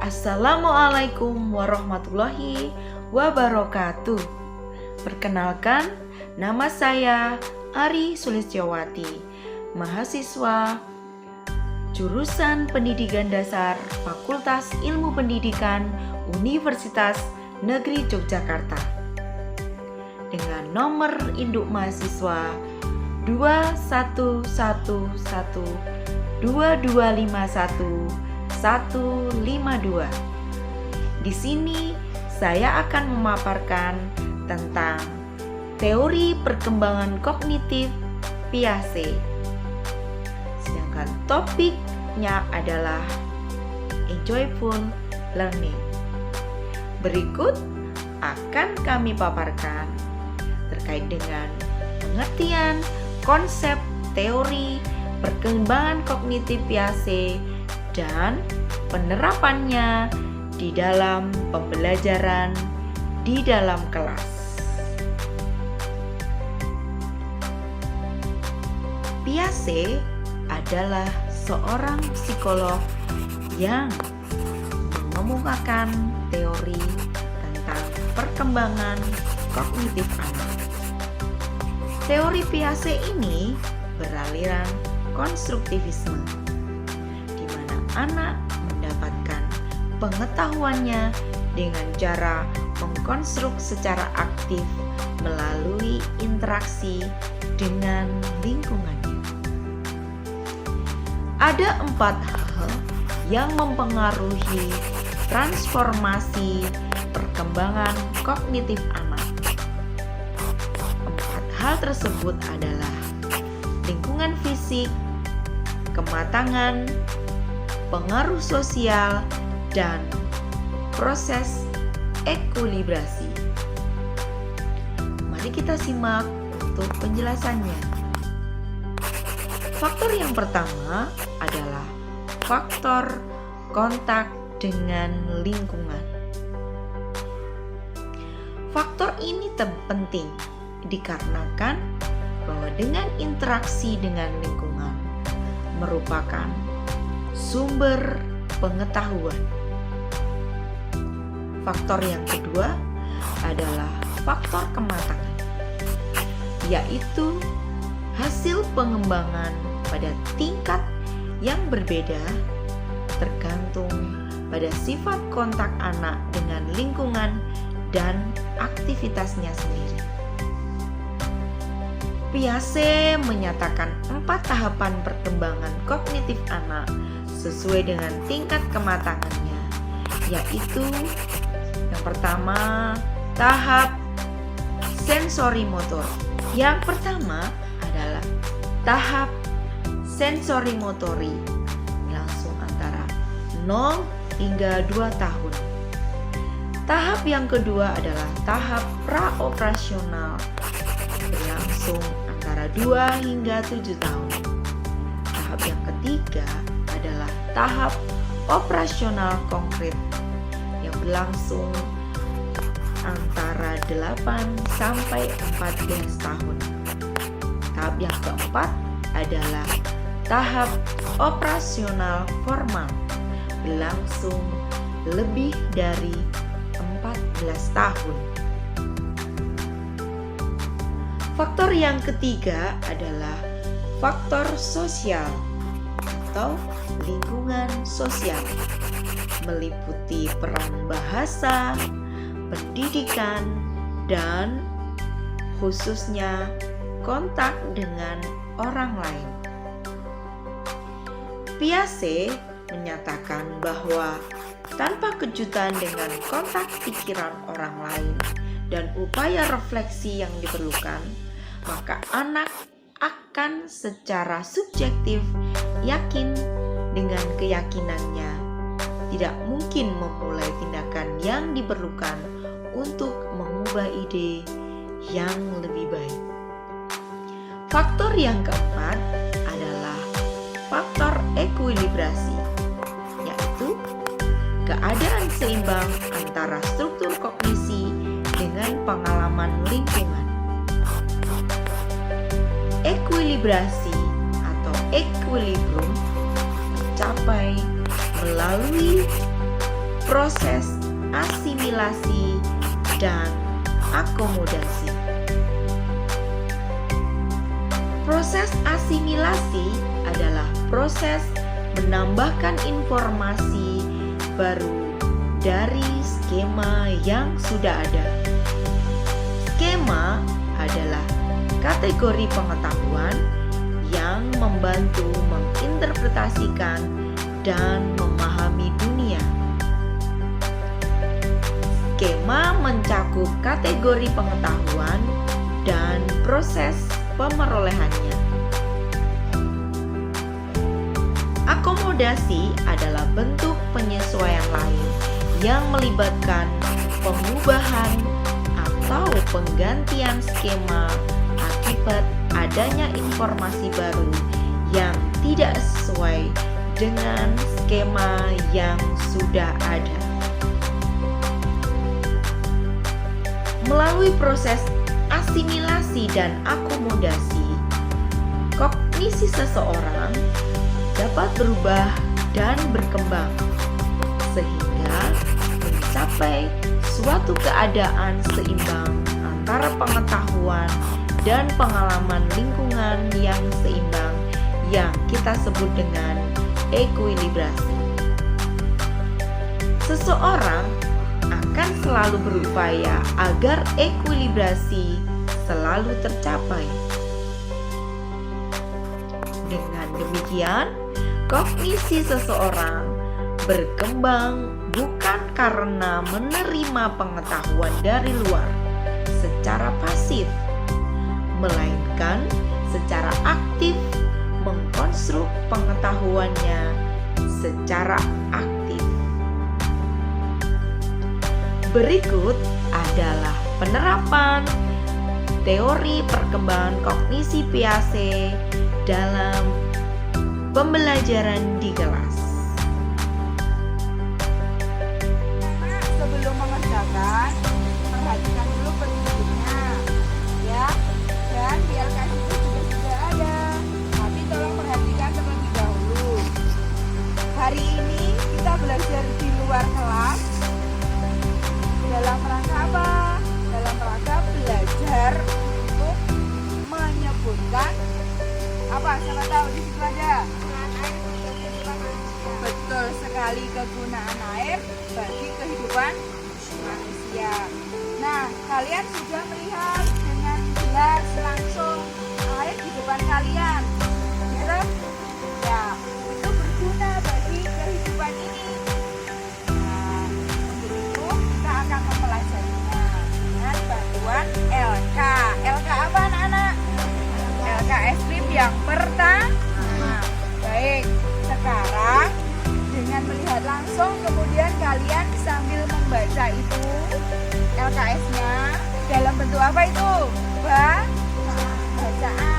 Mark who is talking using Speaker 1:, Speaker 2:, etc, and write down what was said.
Speaker 1: Assalamualaikum warahmatullahi wabarakatuh. Perkenalkan, nama saya Ari Sulistyowati, mahasiswa jurusan Pendidikan Dasar Fakultas Ilmu Pendidikan Universitas Negeri Yogyakarta, dengan nomor induk mahasiswa 2112251 Di sini saya akan memaparkan tentang teori perkembangan kognitif Piaget. Sedangkan topiknya adalah enjoyable learning. Berikut akan kami paparkan terkait dengan pengertian konsep teori perkembangan kognitif Piaget dan penerapannya di dalam pembelajaran di dalam kelas. Piaget adalah seorang psikolog yang mengemukakan teori tentang perkembangan kognitif anak. Teori Piaget ini beraliran konstruktivisme, di mana anak mendapatkan pengetahuannya dengan cara mengkonstruk secara aktif melalui interaksi dengan lingkungannya. Ada 4 hal yang mempengaruhi transformasi perkembangan kognitif anak. 4 hal tersebut adalah lingkungan fisik, kematangan, pengaruh sosial, dan proses ekuilibrasi. Mari kita simak untuk penjelasannya. Faktor yang pertama adalah faktor kontak dengan lingkungan. Faktor ini penting dikarenakan bahwa dengan interaksi dengan lingkungan merupakan sumber pengetahuan. Faktor yang kedua adalah faktor kematangan, yaitu hasil pengembangan pada tingkat yang berbeda tergantung pada sifat kontak anak dengan lingkungan dan aktivitasnya sendiri. Piaget menyatakan 4 tahapan perkembangan kognitif anak sesuai dengan tingkat kematangannya, yaitu yang pertama, tahap sensori motor. Yang pertama adalah tahap sensori motori, langsung antara 0 hingga 2 tahun. Tahap yang kedua adalah tahap praoperasional, berlangsung antara 2 hingga 7 tahun. Tahap yang ketiga adalah tahap operasional konkret yang berlangsung antara 8 sampai 14 tahun. Tahap yang keempat adalah tahap operasional formal, berlangsung lebih dari 14 tahun. Faktor yang ketiga adalah faktor sosial atau lingkungan sosial, meliputi peran bahasa, pendidikan, dan khususnya kontak dengan orang lain. Piaget menyatakan bahwa tanpa kejutan dengan kontak pikiran orang lain dan upaya refleksi yang diperlukan, maka anak akan secara subjektif yakin dengan keyakinannya tidak mungkin memulai tindakan yang diperlukan untuk mengubah ide yang lebih baik. Faktor yang keempat adalah faktor ekuilibrasi, yaitu keadaan seimbang antara struktur kognisi dengan pengalaman lingkungan. Ekuilibrasi atau equilibrium tercapai melalui proses asimilasi dan akomodasi. Proses asimilasi adalah proses menambahkan informasi baru dari skema yang sudah ada. Skema adalah kategori pengetahuan yang membantu menginterpretasikan dan memahami dunia. Skema mencakup kategori pengetahuan dan proses pemerolehannya. Akomodasi adalah bentuk penyesuaian lain yang melibatkan pengubahan atau penggantian skema akibat adanya informasi baru yang tidak sesuai dengan skema yang sudah ada. Melalui proses asimilasi dan akomodasi, kognisi seseorang dapat berubah dan berkembang sehingga mencapai suatu keadaan seimbang antara pengetahuan dan pengalaman lingkungan yang seimbang yang kita sebut dengan ekuilibrasi. Seseorang akan selalu berupaya agar ekuilibrasi selalu tercapai. Dengan demikian, kognisi seseorang berkembang bukan karena menerima pengetahuan dari luar secara pasif, melainkan secara aktif mengkonstruk pengetahuannya secara aktif. Berikut adalah penerapan teori perkembangan kognisi Piaget dalam pembelajaran di kelas.
Speaker 2: Sebelum mengerjakan, perhatikan dulu petunjuknya, ya. Dan di LKS itu juga sudah ada, tapi tolong perhatikan terlebih dahulu. Hari ini kita belajar di luar kelas. Dalam rangka apa? Dalam rangka belajar untuk menyebutkan apa? Siapa tahu di situ ada? Betul sekali, kegunaan air bagi kehidupan manusia. Nah, kalian sudah melihat dengan jelas langsung air di depan kalian, gitu? Ya, itu berguna bagi kehidupan ini. Nah, untuk itu kita akan mempelajarinya dengan bantuan LK. LK apa anak-anak? LK Strip yang pertama. Baik, sekarang dengan melihat langsung kemudian kalian sambil membaca itu LKS-nya dalam bentuk apa itu? Bacaan.